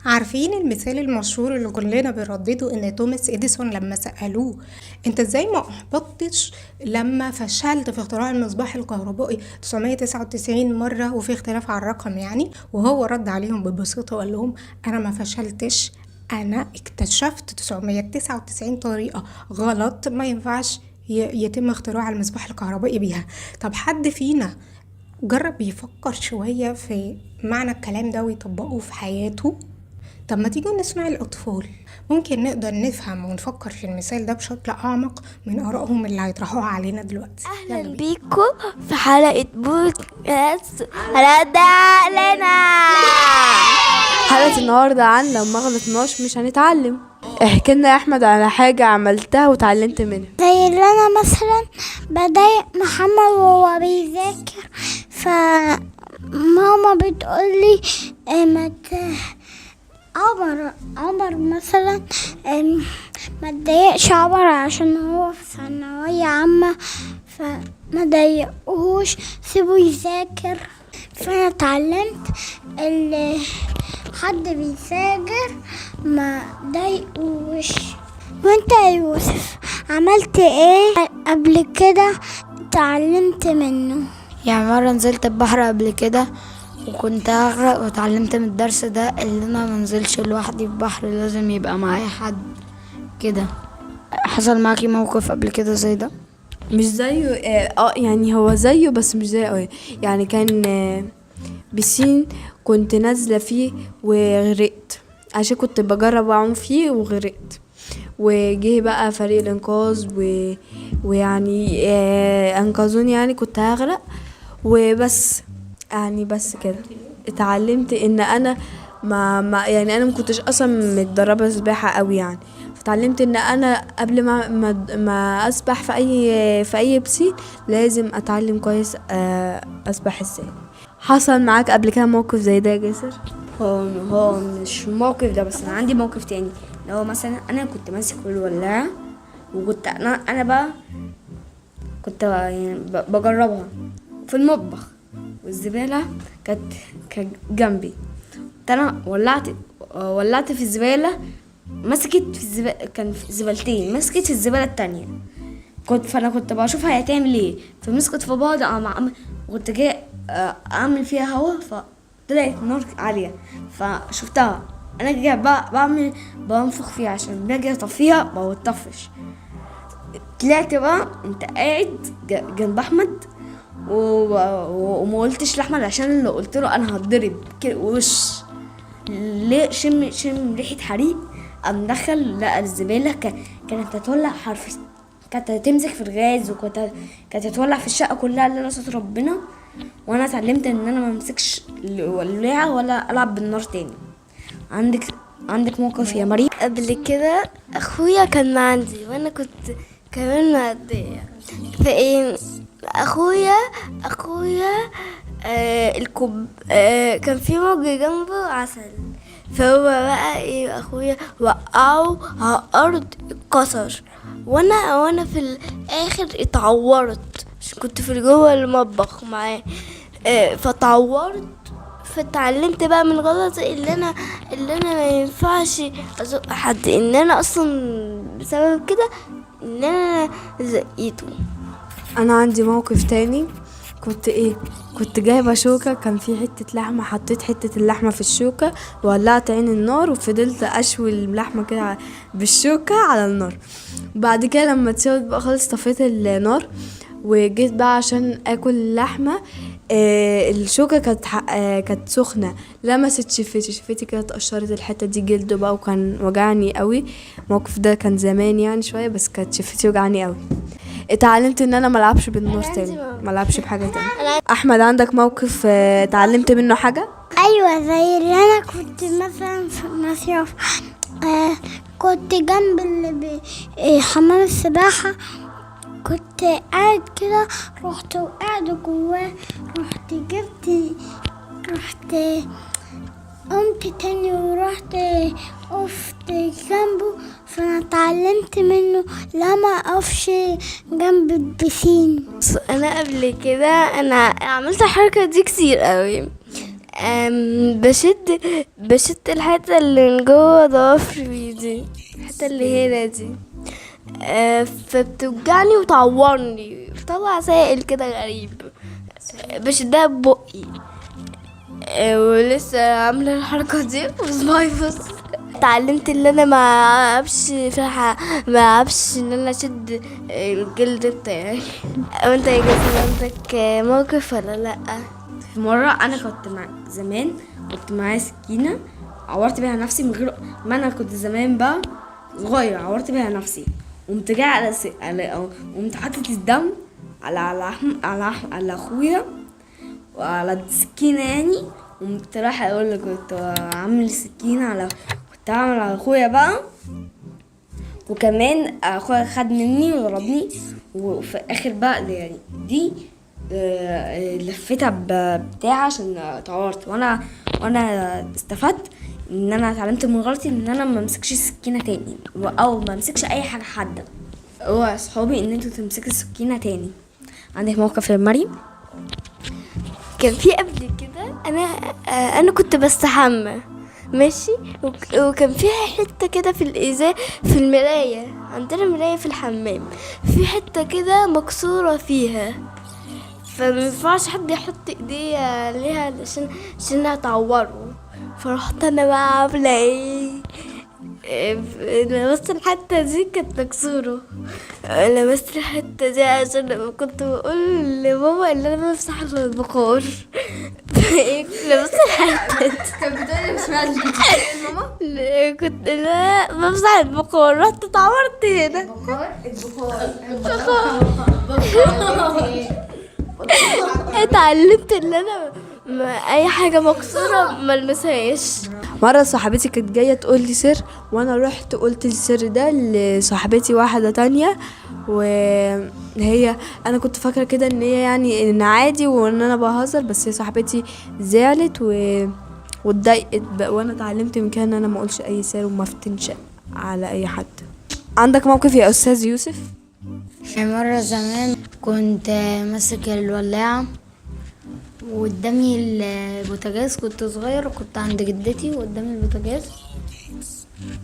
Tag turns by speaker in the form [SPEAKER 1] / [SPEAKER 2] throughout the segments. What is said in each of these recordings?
[SPEAKER 1] عارفين المثال المشهور اللي كلنا بنردده ان توماس اديسون لما سألوه انت ازاي ما احبطتش لما فشلت في اختراع المصباح الكهربائي 999 مرة وفي اختلاف على الرقم يعني، وهو رد عليهم ببساطة وقال لهم انا ما فشلتش، انا اكتشفت 999 طريقة غلط ما ينفعش يتم اختراع المصباح الكهربائي بيها. طب حد فينا جرب يفكر شوية في معنى الكلام ده ويطبقه في حياته؟ طب ما تيجوا نسمع الأطفال، ممكن نقدر نفهم ونفكر في المثال ده بشكل أعمق من آرائهم اللي هيطرحوها علينا دلوقتي.
[SPEAKER 2] اهلا بيكم في حلقة بودكاست رد علينا.
[SPEAKER 3] حلقة النهاردة عن لو ما غلطناش مش هنتعلم. احكي لنا يا احمد على حاجة عملتها وتعلمت منها.
[SPEAKER 2] زي اللي انا مثلا بضايق محمد وهو بيذاكر، فماما بتقولي ما عمر مثلا ما تضايقش عمر عشان هو في ثانوية عامة، فما ضايقوش، سيبه يذاكر. فانا اتعلمت اللي حد بيذاكر ما ضايقوش. وانت يا يوسف عملت ايه قبل كده اتعلمت منه؟
[SPEAKER 4] يعني مرة نزلت البحر قبل كده وكنت هغرق، واتعلمت من الدرس ده اللي انا منزلش لوحدي في بحر، لازم يبقى معايا حد كده. حصل معاكي موقف قبل كده زي ده؟
[SPEAKER 3] مش زيه يعني هو زيه بس مش زيه قوي. يعني كان بسين كنت نازلة فيه وغرقت عشان كنت بجرب اعوم فيه وغرقت، وجه بقى فريق الانقاذ ويعني انقذوني، يعني كنت هغرق وبس. يعني بس كده اتعلمت ان انا يعني انا ما كنتش اصلا متدربه سباحه قوي يعني، فتعلمت ان انا قبل ما اسبح في اي بسين لازم اتعلم كويس اسبح ازاي. حصل معاك قبل كده موقف زي ده يا جاسر؟
[SPEAKER 4] هو مش موقف ده، بس انا عندي موقف تاني. لو مثلا انا كنت ماسك الولاعه وكنت انا بقى كنت يعني بجربها في المطبخ، والزباله كانت جنبي. انا ولعت في الزباله، مسكت في الزباله، كان في زبالتين، مسكت في الزباله التانية. فانا كنت بشوفها هتعمل ايه، فمسكت في بعض. وكنت جاي اعمل فيها هوا، فطلعت نار عاليه، فشفتها انا جاي بنفخ فيها عشان باجي اطفيها ما بتطفش. طلعت بقى انت قاعد جنب احمد وما قلتش لاحمد عشان اللي قلت له انا هتضرب كده وش ليه. شم ريحه حريق، قام دخل لقى الزباله كانت هتولع حرف، كانت هتمسك في الغاز، كانت هتولع في الشقه كلها اللي نصت ربنا. وانا اتعلمت ان انا ما امسكش الولاعه ولا العب بالنار تاني. عندك موقف يا مريم؟
[SPEAKER 2] قبل كده اخويا كان عندي وانا كنت كمان معدية، فايه اخويا كان في موج جنبه عسل، فهو بقى ايه اخويا وقعه على الارض اتكسر، وانا في الاخر اتعورت عشان كنت في جوه المطبخ معاه. فتعورت، فتعلمت بقى من غلطي اللي انا ما ينفعش ازق حد، ان انا اصلا بسبب كده ان انا زقيته.
[SPEAKER 3] انا عندي موقف تاني. كنت جايبه شوكه، كان في حته لحمه، حطيت حته اللحمه في الشوكه وولعت عين النار وفضلت اشوي اللحمه كده بالشوكه على النار. وبعد كده لما اتسوت بقى خالص طفيت النار وجيت بقى عشان اكل اللحمه. الشوكه كانت سخنه، لمست شفتي كده اتقشرت الحته دي جلد بقى، وكان وجعني قوي. الموقف ده كان زمان يعني شويه، بس كانت شفتي وجعني قوي. اتعلمت ان انا ملعبش بالنار تاني، ملعبش بحاجه تاني. احمد عندك موقف اتعلمت منه حاجه؟
[SPEAKER 2] ايوه، زي اللي انا كنت مثلا في مصيف، كنت جنب حمام السباحه، كنت قاعد كده، رحت وقعت جواه، رحت قمت تاني ورحت وقفت جنبه. فانا اتعلمت منه لا ما اقفش جنب البسين. انا قبل كده انا عملت الحركه دي كتير قوي. بشد الحتة اللي من جوه ضوافري دي، الحتة اللي هنا دي، فبتوجعني وتعورني، بتطلع سائل كده غريب، بشدها ببقي. ولسه عاملة الحركة دي وصباعي بص. اتعلمت ان انا ما اعرفش ان انا اشد الجلد بتاعي. وانت يا جاسم عندك موقف ولا لا؟
[SPEAKER 4] في مرة أنا كنت زمان كنت معايا سكينة عورت بيها نفسي من غير ما أنا كنت زمان بقى صغير، عورت بيها نفسي، قمت جاي قمت حاطط الدم على أخويا وعلى السكينة يعني، قمت رايح أقول لك كنت عامل السكينة كنت عامل على أخويا بقى، وكمان أخويا خد مني وضربني، وفي الآخر بقى يعني دي لفيتها بتاع عشان اتعورت، وانا استفدت ان انا اتعلمت من غلطي ان انا ما امسكش السكينه تاني، او ما امسكش اي حاجه حاده. هو صحابي ان انتوا تمسكوا السكينه تاني. عندك موقف يا مريم؟
[SPEAKER 2] كان في قبل كده انا كنت بستحمى ماشي، وكان فيها حته كده في الازاز في المرايه، عندنا مرايه في الحمام، في حته كده مكسوره فيها، فمينفعش حد يحط ايديه عليها عشان تعوره. فرحت انا بقى عامله ايه، لمست الحته دي كانت مكسوره، لمست الحته دي عشان كنت بقول لماما ان انا بمسح البخار. لمست الحته دي
[SPEAKER 3] كانت بتقولي مش معنى
[SPEAKER 2] ماما كنت لا بمسح البخار، رحت اتعورت هنا. اتعلمت ان انا اي حاجه مكسوره ما المسهاش.
[SPEAKER 3] مرة صاحبتي كانت جاية تقول لي سر، وانا رحت قلت السر ده لصاحبتي واحدة تانية، وهي انا كنت فاكرة كده ان هي يعني ان عادي وان انا بهزر، بس هي صاحبتي زعلت واتضايقت بقى، وانا اتعلمت من كده ان انا ما اقولش اي سر وما افتنش على اي حد. عندك موقف يا استاذ يوسف؟
[SPEAKER 5] مرة زمان كنت ماسك الولاعة وقدامي البوتاجاز، كنت صغير وكنت عند جدتي وقدامي البوتاجاز،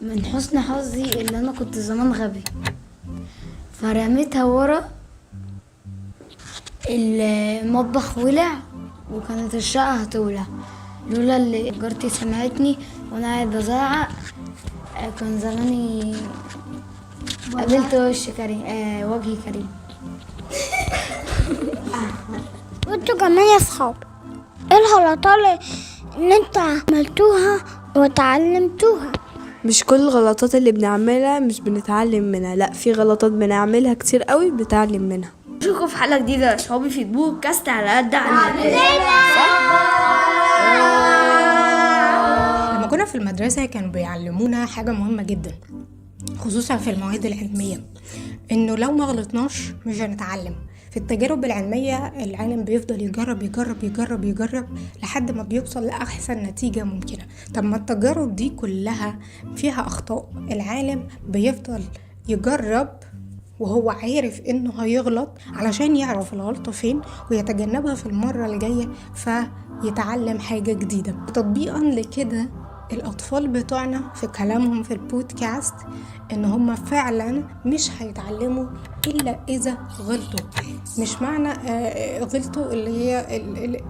[SPEAKER 5] من حسن حظي اللي انا كنت زمان غبي فرميتها ورا المطبخ، ولع وكانت الشقة هتولع، لولا اللي جارتي سمعتني وانا قاعد بزعق كان زماني قابلت وجه كريم.
[SPEAKER 6] وانتوا كمان يا صحاب، ايه الغلطات اللي انتوا عملتوها وتعلمتوها؟
[SPEAKER 3] مش كل الغلطات اللي بنعملها مش بنتعلم منها، لا في غلطات بنعملها كتير قوي بنتعلم منها.
[SPEAKER 4] اشوفكم في حلقه جديده صحابي في بودكاست على قد علمنا.
[SPEAKER 1] لما كنا في المدرسة كانوا بيعلمونا حاجة مهمة جدا، خصوصا في المواد العلمية، انه لو ما غلطناش مش هنتعلم. في التجارب العلمية العالم بيفضل يجرب يجرب يجرب يجرب لحد ما بيوصل لأحسن نتيجة ممكنة. طب ما التجارب دي كلها فيها أخطاء، العالم بيفضل يجرب وهو عارف انه هيغلط علشان يعرف الغلطة فين ويتجنبها في المرة الجاية فيتعلم حاجة جديدة. تطبيقا لكده الأطفال بتوعنا في كلامهم في البودكاست إن هم فعلا مش هيتعلموا إلا إذا غلطوا. مش معنى غلطوا اللي هي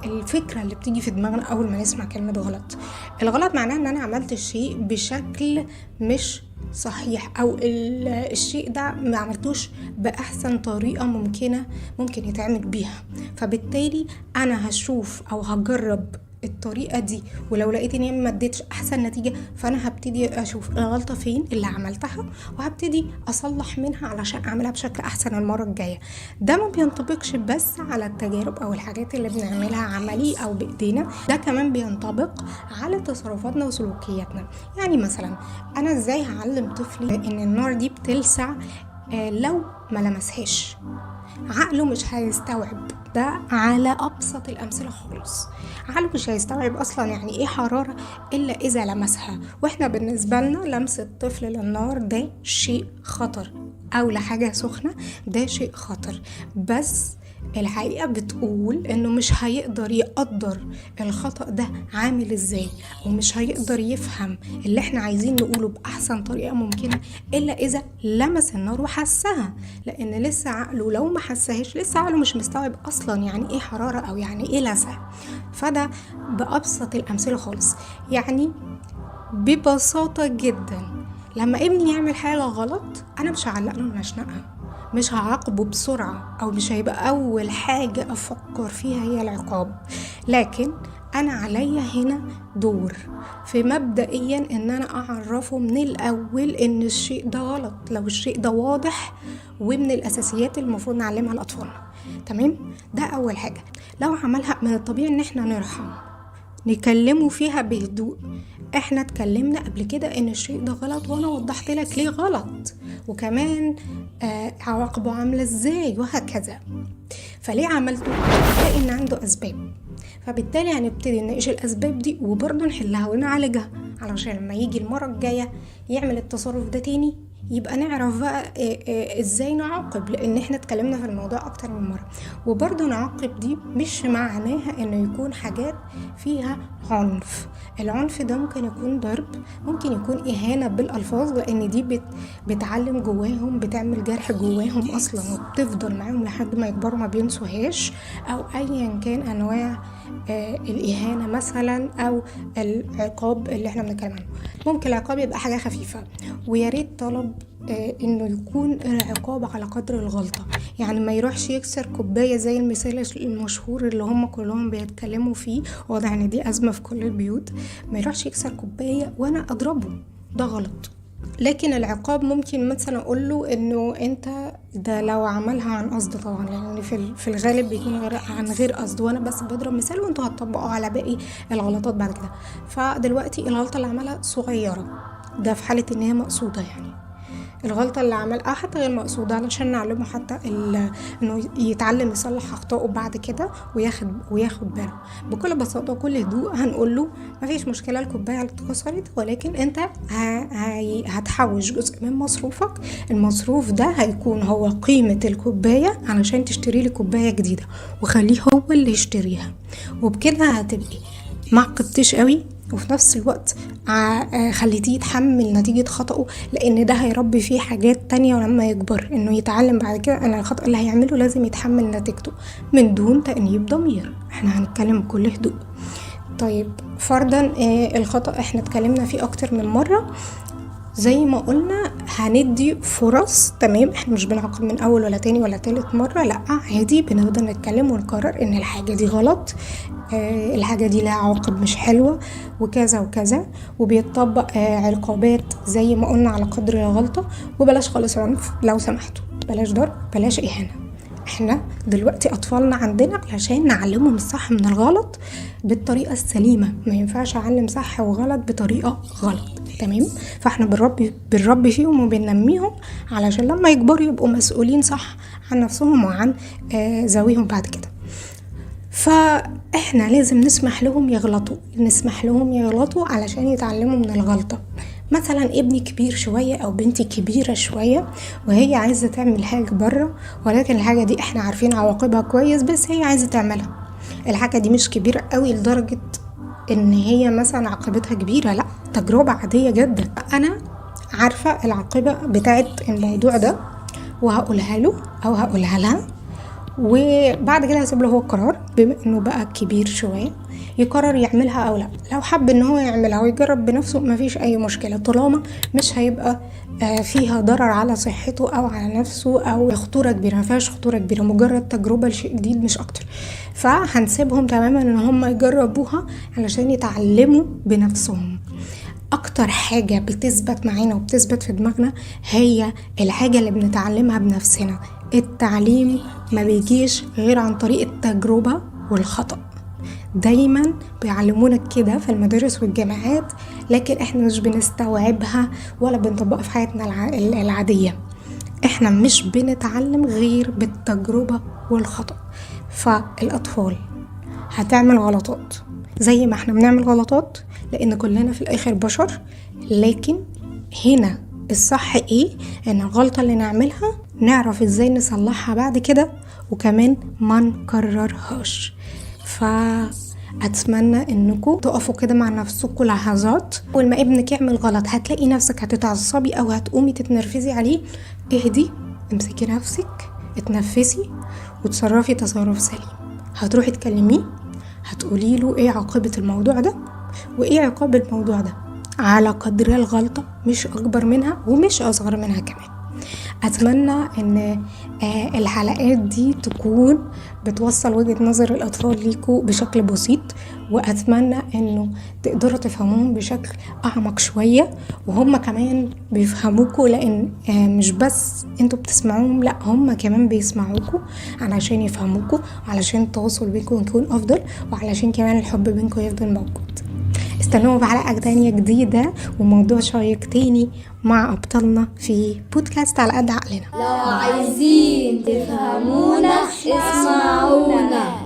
[SPEAKER 1] الفكرة اللي بتيجي في دماغنا أول ما نسمع كلمة غلط. الغلط معناه إن أنا عملت الشيء بشكل مش صحيح، أو الشيء ده ما عملتوش بأحسن طريقة ممكن يتعمل بيها، فبالتالي أنا هشوف أو هجرب الطريقة دي، ولو لقيت اني ما اديتش احسن نتيجة فانا هبتدي اشوف الغلطة فين اللي عملتها وهبتدي اصلح منها علشان اعملها بشكل احسن المرة الجاية. ده ما بينطبقش بس على التجارب او الحاجات اللي بنعملها عملي او بايدينا، ده كمان بينطبق على تصرفاتنا وسلوكياتنا. يعني مثلا انا ازاي هعلم طفلي ان النار دي بتلسع لو ما لمسهاش؟ عقله مش هيستوعب ده على أبسط الأمثلة خالص. عقله مش هيستوعب أصلا يعني إيه حرارة إلا إذا لمسها، وإحنا بالنسبة لنا لمس الطفل للنار ده شيء خطر، أو لحاجة سخنة ده شيء خطر. بس الحقيقة بتقول انه مش هيقدر يقدر الخطأ ده عامل ازاي، ومش هيقدر يفهم اللي احنا عايزين نقوله بأحسن طريقة ممكنة إلا إذا لمس النار وحسها، لأن لسه عقله لو ما حسهاش لسه عقله مش مستوعب أصلا يعني إيه حرارة أو يعني إيه لسع. فده بأبسط الأمثلة خالص. يعني ببساطة جدا لما ابني يعمل حاجة غلط أنا مش هعلق له المشنقة، مش هعاقبه بسرعة، أو مش هيبقى أول حاجة أفكر فيها هي العقاب، لكن أنا عليا هنا دور في مبدئيا إن أنا أعرفه من الأول إن الشيء ده غلط لو الشيء ده واضح، ومن الأساسيات اللي المفروض نعلمها لأطفالنا. تمام؟ ده أول حاجة. لو عملها من الطبيعي إن إحنا نرحم، نكلمه فيها بهدوء. احنا اتكلمنا قبل كده ان الشيء ده غلط وانا وضحت لك ليه غلط، وكمان عواقبه عامله ازاي وهكذا. فليه عملته؟ هتلاقي ان عنده اسباب، فبالتالي هنبتدي نناقش الاسباب دي وبرضه نحلها ونعالجها، علشان لما يجي المره الجايه يعمل التصرف ده تاني يبقى نعرف بقى ازاي نعاقب، لان احنا اتكلمنا في الموضوع اكتر من مرة. وبرضو نعاقب دي مش معناها انه يكون حاجات فيها عنف. العنف ده ممكن يكون ضرب، ممكن يكون اهانة بالالفاظ، لان دي بتعلم جواهم، بتعمل جرح جواهم اصلا وبتفضل معاهم لحد ما يكبروا ما بينسوهاش، او ايا كان انواع الاهانة مثلا او العقاب اللي احنا بنتكلم عنه. ممكن العقاب يبقى حاجة خفيفة، ويا ريت طلب انه يكون العقاب على قدر الغلطة، يعني ما يروحش يكسر كوباية زي المثال المشهور اللي هم كلهم بيتكلموا فيه، واضح ان دي ازمة في كل البيوت. ما يروحش يكسر كوباية وانا اضربه، ده غلط. لكن العقاب ممكن مثلا اقول له انه انت ده لو عملها عن قصد طبعا، يعني في الغالب بيكون عن غير قصد، وانا بس بضرب مثال وانتوا هتطبقوا على باقي الغلطات بعد كده. فدلوقتي الغلطة اللي عملها صغيرة، ده في حالة ان هي مقصودة، يعني الغلطة اللي عملها حتى غير مقصودة، علشان نعلمه حتى انه يتعلم يصلح اخطائه بعد كده وياخد باله. بكل بساطة وكل هدوء هنقول له مفيش مشكلة الكوباية اللي اتكسرت، ولكن انت هتحوش جزء من مصروفك، المصروف ده هيكون هو قيمة الكوباية علشان تشتري لي كوباية جديدة، وخليه هو اللي يشتريها. وبكده هتبقي ما عقدتش قوي، وفي نفس الوقت خليتيه يتحمل نتيجة خطأه، لان ده هيربي فيه حاجات تانية، ولما يكبر انه يتعلم بعد كده ان الخطأ اللي هيعمله لازم يتحمل نتيجته من دون تأنيب ضمير. احنا هنتكلم بكل هدوء. طيب فرضا الخطأ احنا اتكلمنا فيه اكتر من مرة، زي ما قلنا هندي فرص. تمام؟ احنا مش بنعاقب من اول ولا تاني ولا تالت مرة، لا عادي بنقدر نتكلم ونقرر ان الحاجة دي غلط، الحاجة دي لها عواقب مش حلوة وكذا وكذا، وبيتطبق عقابات زي ما قلنا على قدر الغلطة. وبلاش خالص عنف لو سمحتوا، بلاش ضرب، بلاش إهانة. احنا دلوقتي أطفالنا عندنا علشان نعلمهم الصح من الغلط بالطريقة السليمة، ما ينفعش أعلم صح وغلط بطريقة غلط. تمام؟ فاحنا بنربي فيهم وبننميهم علشان لما يكبروا يبقوا مسؤولين صح عن نفسهم وعن ذويهم بعد كده. فاحنا لازم نسمح لهم يغلطوا علشان يتعلموا من الغلطة. مثلا ابني كبير شوية او بنتي كبيرة شوية وهي عايزة تعمل حاجة بره، ولكن الحاجة دي احنا عارفين عواقبها كويس، بس هي عايزة تعملها. الحاجة دي مش كبيرة قوي لدرجة ان هي مثلا عاقبتها كبيرة، لا، تجربة عادية جدا. انا عارفة العاقبة بتاعت الموضوع ده وهقولها له او هقولها لها، وبعد كده هسيب له هو القرار، بما انه بقى كبير شويه يقرر يعملها او لا. لو حب ان هو يعملها ويجرب بنفسه مفيش اي مشكله، طالما مش هيبقى فيها ضرر على صحته او على نفسه او خطوره كبيره. مفيهاش خطوره كبيره، مجرد تجربه لشيء جديد مش اكتر. فهنسيبهم تماما ان هم يجربوها علشان يتعلموا بنفسهم. اكتر حاجة بتثبت معانا وبتثبت في دماغنا هي الحاجة اللي بنتعلمها بنفسنا. التعليم ما بيجيش غير عن طريق التجربة والخطأ، دايما بيعلمونا كده في المدارس والجامعات، لكن احنا مش بنستوعبها ولا بنطبقها في حياتنا العادية. احنا مش بنتعلم غير بالتجربة والخطأ. فالأطفال هتعمل غلطات زي ما احنا بنعمل غلطات، لان كلنا في الاخر بشر. لكن هنا الصح ايه؟ ان الغلطة اللي نعملها نعرف ازاي نصلحها بعد كده، وكمان ما نكررهاش. فأتمنى انكم تقفوا كده مع نفسكم لحظات، اول ما ابنك يعمل غلط هتلاقي نفسك هتتعصبي او هتقومي تتنرفزي عليه، اهدي، امسكي نفسك، اتنفسي وتصرفي تصرف سليم. هتروحي تكلميه، هتقولي له ايه عاقبة الموضوع ده وايه عقاب الموضوع ده على قدر الغلطة، مش اكبر منها ومش اصغر منها كمان. اتمنى ان الحلقات دي تكون بتوصل وجهة نظر الاطفال ليكوا بشكل بسيط، واتمنى انه تقدروا تفهموهم بشكل اعمق شوية، وهم كمان بيفهموكوا، لان مش بس انتوا بتسمعوهم، لا هم كمان بيسمعوكوا علشان يفهموكوا، علشان التواصل بينكم يكون افضل، وعلشان كمان الحب بينكم يفضل موجود. استنوا بحلقة تانية جديدة وموضوع شيق تاني مع أبطالنا في بودكاست على قد عقلنا.
[SPEAKER 2] لو عايزين تفهمونا اسمعونا.